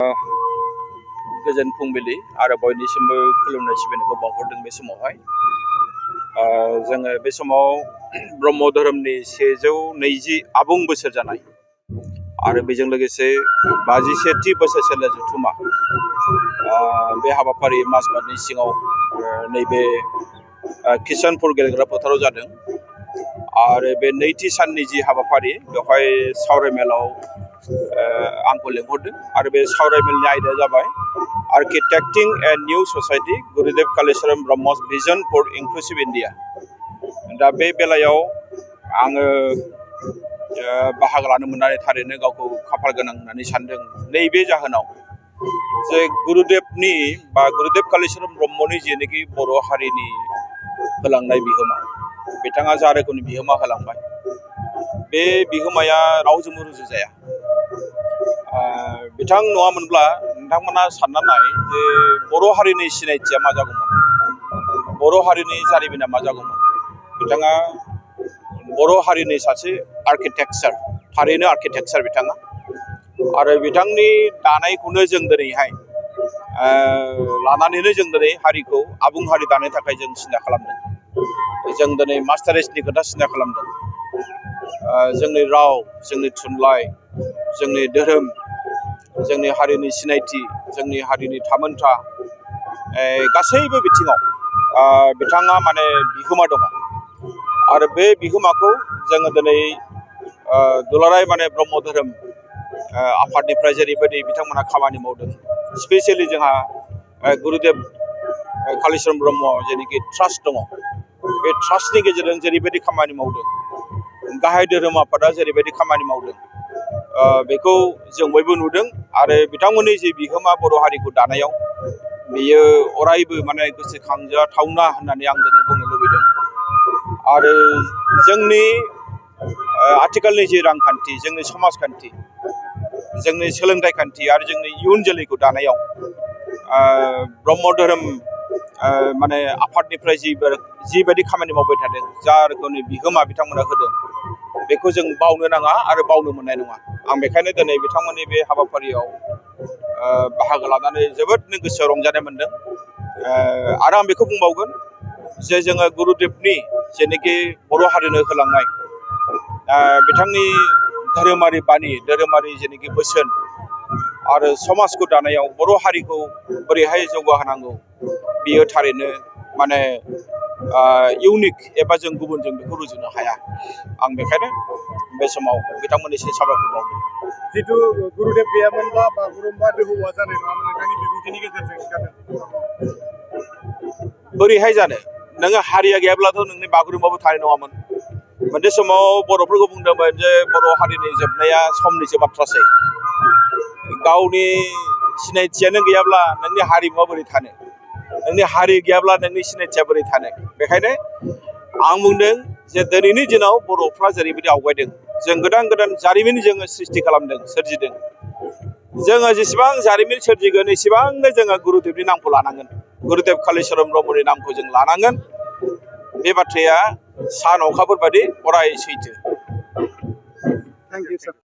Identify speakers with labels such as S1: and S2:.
S1: गोजोन फुंबिलि आरो बयनिसिमबो खुलुमनाय सिबिनायखौ बावहरदों बे समावहाय जोङो बे समाव ब्रह्म धोरोमनि 120 आबुं बोसोर जानाय आरो बेजों लोगोसे 51थि बोसोरसेल जथुमा बे हाबाफारि माजबातनि सिङाव नैबे किसानपुर गेलेग्रा फोथाराव जादों आरो बे नैथि साननि जि हाबाफारि बेवहाय सावरायमेलाव आंखौ लेंहरदों आरो बे सावरायमेलनि आयदाया जाबाय आर्किटेक्टिं ए निउ ससाइटि गुरुदेव कालीचरण ब्रह्मस भिजन फर इनक्लुसिव इन्डिया। दा बे बेलायाव आङो बाहागो लानो मोननानै थारैनो गावखौ खाफाल गोनां होननानै सानदों। नैबे जाहोनाव जे गुरुदेवनि बा गुरुदेव कालीचरण ब्रह्मनि जेनोखि बर' हारिनि होलांनाय बिहोमा, बिथाङा जा रोखोमनि बिहोमा होलांबाय बे बिहोमाया रावजोंबो रुजुजाया। बिथां नङामोनब्ला नोंथांमोना सानना नाय जे बर' हारिनि सिनायथिया मा जागौमोन, बर' हारिनि जारिमिना मा जागौमोन। बिथाङा बर' हारिनि सासे आर्किटेक्चार, थारैनो आर्किटेक्चार बिथाङा, आरो बिथांनि दानायखौनो जों दिनैहाय लानानैनो जों दिनै हारिखौ आबुं हारि दानो थाखाय जों सिन्था खालामदों। जों दिनै मास्टारेसनि खोथा सिन्था खालामदों। जोंनि राव, जोंनि थुनलाइ, जोंनि धोरोम, जोंनि हारिनि सिनायथि, जोंनि हारिनि थामोनथा, गासैबो बिथिङाव बिथाङा माने बिहोमा दङ आरो बे बिहोमाखौ जोङो दिनै दुलाराय माने ब्रह्म धोरोम आफादनिफ्राय जेरैबायदि बिथांमोना खामानि मावदों, स्पेसियेलि जोंहा गुरुदेव कालीचरण ब्रह्म जेनोखि ट्रास्ट दङ, बे ट्रास्टनि गेजेरजों जेरैबायदि खामानि मावदों, गाहाय धोरोम आफादा जेरैबायदि खामानि मावदों, बेखौ जों बयबो नुदों आरो बिथांमोननि जे बिहोमा बर' हारिखौ दानायाव बेयो अरायबो माने गोसोखांजाथावना होननानै आं दिनै बुंनो लुबैदों। आरो जोंनि आथिखालनि जे रांखान्थि, जोंनि समाजखान्थि, जोंनि सोलोंथाइ खान्थि आरो जोंनि इयुन जोलैखौ दानायाव ब्रह्म धोरोम माने आफादनिफ्राय जिबायदि खामानि मावबाय थादों, जा रोखोमनि बिहोमा बिथांमोना होदों, बेखौ जों बावनो नाङा आरो बावनो मोननाय नङा। आं बेखायनो दिनै बिथांमोननि बे हाबाफारियाव बाहागो लानानै जोबोदनो गोसोआव रंजानाय मोनदों। आरो आं बेखौ बुंबावगोन जे जोङो गुरुदेबनि जेनोखि बर' हारिनो होलांनाय बिथांनि धोरोमारि बानि, धोरोमारि जेनोखि बोसोन आरो समाजखौ दानायाव बर' हारिखौ बोरैहाय जौगाहोनांगौ, बियो थारैनो माने इउनिक एबा जों गुबुनजों बेखौ रुजुनो हाया। आं बेखायनो बे समाव बिथांमोननिसिम साबायखर बावदों।
S2: जिथु गुरुदेव गैयामोनब्ला बागुरुम्बा दोहौआ जानाय नङामोन, नोंथांनि बिबुंथिनि गेजेरजों खिन्थादों।
S1: बोरैहाय जानो, नोङो हारिया गैयाब्लाथ' नोंनि बागुरुम्बाबो थानाय नङामोन। मोनसे समाव बर'फोरखौ बुंदोंमोन जे बर' हारिनि जोबनाया समनिसो बाथ्रासै। गावनि सिनायथियानो गैयाब्ला नोंनि हारिमुवा बोरै थानो, नोंनि हारि गैयाब्ला नोंनि सिनायथिया बोरै थानो। बेखायनो आं बुंदों जे दिनैनि दिनाव बर'फ्रा जेरैबायदि आवगायदों, जों गोदान गोदान जारिमिन जोङो सृष्टि खालामदों, सोरजिदों। जोङो जेसेबां जारिमिन सोरजिगोन एसेबांनो जोङो गुरुदेबनि नामखौ लानांगोन, गुरुदेव कालीचरण ब्रह्मनि नामखौ जों लानांगोन। बे बाथ्राया सान अखाफोर बादि अराय सैथो।
S2: Thank you sir.